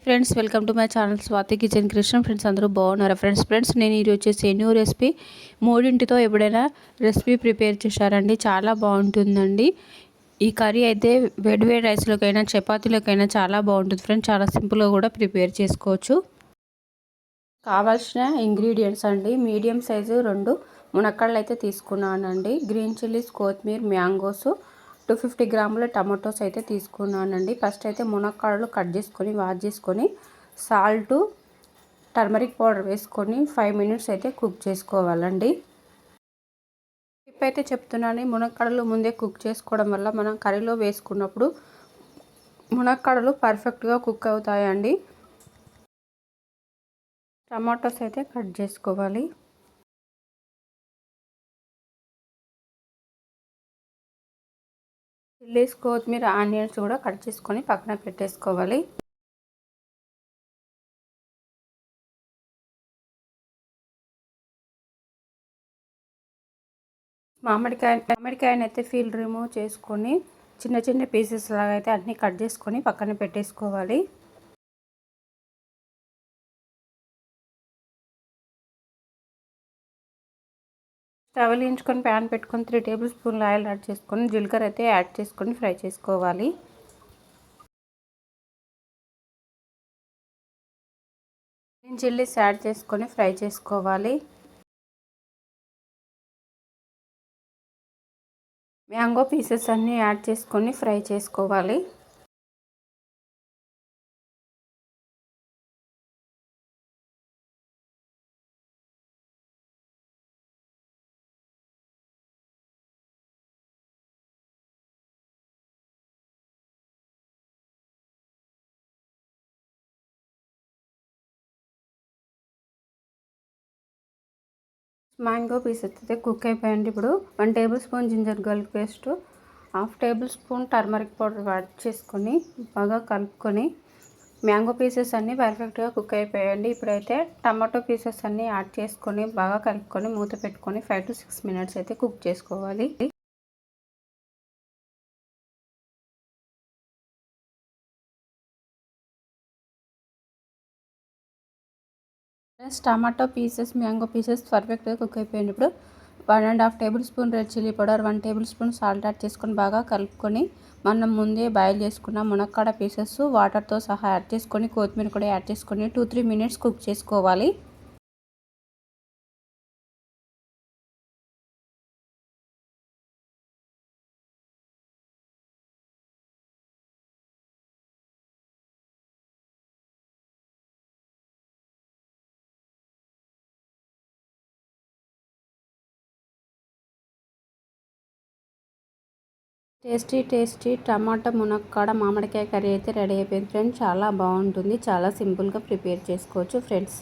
Friends, welcome to my channel Swathi kitchen creation. Friends, అందరూ బాగున్నారా? Friends నేను ఈరోజు వచ్చేసి న్యూ రెసిపీ మూడింటితో ఎప్పుడైనా రెసిపీ ప్రిపేర్ చేశారండి. చాలా బాగుంటుందండి. ఈ కర్రీ అయితే వేడి రైస్లోకైనా చపాతీలోకైనా చాలా బాగుంటుంది ఫ్రెండ్స్. చాలా సింపుల్గా కూడా ప్రిపేర్ చేసుకోవచ్చు. కావాల్సిన ఇంగ్రీడియంట్స్ అండి: మీడియం సైజు 2 మునక్కాడలు అయితే తీసుకున్నానండి. గ్రీన్ చిల్లీస్, కొత్తిమీర, మ్యాంగోస్, 250 గ్రాముల టమాటోస్ అయితే తీసుకున్నానండి. ఫస్ట్ అయితే మునక్కాడలు కట్ చేసుకొని వాష్ చేసుకొని సాల్ట్, టర్మరిక్ పౌడర్ వేసుకొని 5 మినిట్స్ అయితే కుక్ చేసుకోవాలండి. టిప్ అయితే చెప్తున్నాను, మునక్కాడలు ముందే కుక్ చేసుకోవడం వల్ల మనం కర్రీలో వేసుకున్నప్పుడు మునక్కాడలు పర్ఫెక్ట్గా కుక్ అవుతాయండి. టమాటోస్ అయితే కట్ చేసుకోవాలి. చిల్లీస్, కొత్తిమీర, ఆనియన్స్ కూడా కట్ చేసుకొని పక్కన పెట్టేసుకోవాలి. మామిడికాయని అయితే పీల్ రిమూవ్ చేసుకొని చిన్న చిన్న పీసెస్ లాగా అయితే అన్నీ కట్ చేసుకొని పక్కన పెట్టేసుకోవాలి. స్టవ్ వెలిగించుకొని ప్యాన్ పెట్టుకొని 3 టేబుల్ స్పూన్ల ఆయిల్ యాడ్ చేసుకొని జీలకర్ర అయితే యాడ్ చేసుకొని ఫ్రై చేసుకోవాలి. గ్రీన్ చిల్లీస్ యాడ్ చేసుకొని ఫ్రై చేసుకోవాలి. మ్యాంగో పీసెస్ అన్నీ యాడ్ చేసుకొని ఫ్రై చేసుకోవాలి. మ్యాంగో పీసెస్ అయితే కుక్ అయిపోయండి. ఇప్పుడు 1 tablespoon ginger garlic paste, 1/2 tablespoon turmeric powder add చేసుకొని బాగా కలుపుకొని మ్యాంగో పీసెస్ అన్నీ పర్ఫెక్ట్గా కుక్ అయిపోయాయండి. ఇప్పుడైతే టమాటో పీసెస్ అన్నీ యాడ్ చేసుకొని బాగా కలుపుకొని మూత పెట్టుకొని 5 to 6 మినిట్స్ అయితే కుక్ చేసుకోవాలి. టమాటో పీసెస్, మ్యాంగో పీసెస్ పర్ఫెక్ట్గా కుక్ అయిపోయింది. ఇప్పుడు 1.5 table spoon red chilli powder, 1 table spoon salt add చేసుకొని బాగా కలుపుకొని మనం ముందే బాయిల్ చేసుకున్న మునక్కాడ పీసెస్ వాటర్తో సహా యాడ్ చేసుకొని కొత్తిమీర కూడా యాడ్ చేసుకొని 2-3 మినిట్స్ కుక్ చేసుకోవాలి. టేస్టీ టమాటా మునక్కాడ మామిడికాయ కర్రీ అయితే రెడీ అయిపోయింది ఫ్రెండ్స్. చాలా బాగుంటుంది. చాలా సింపుల్గా ప్రిపేర్ చేసుకోవచ్చు ఫ్రెండ్స్.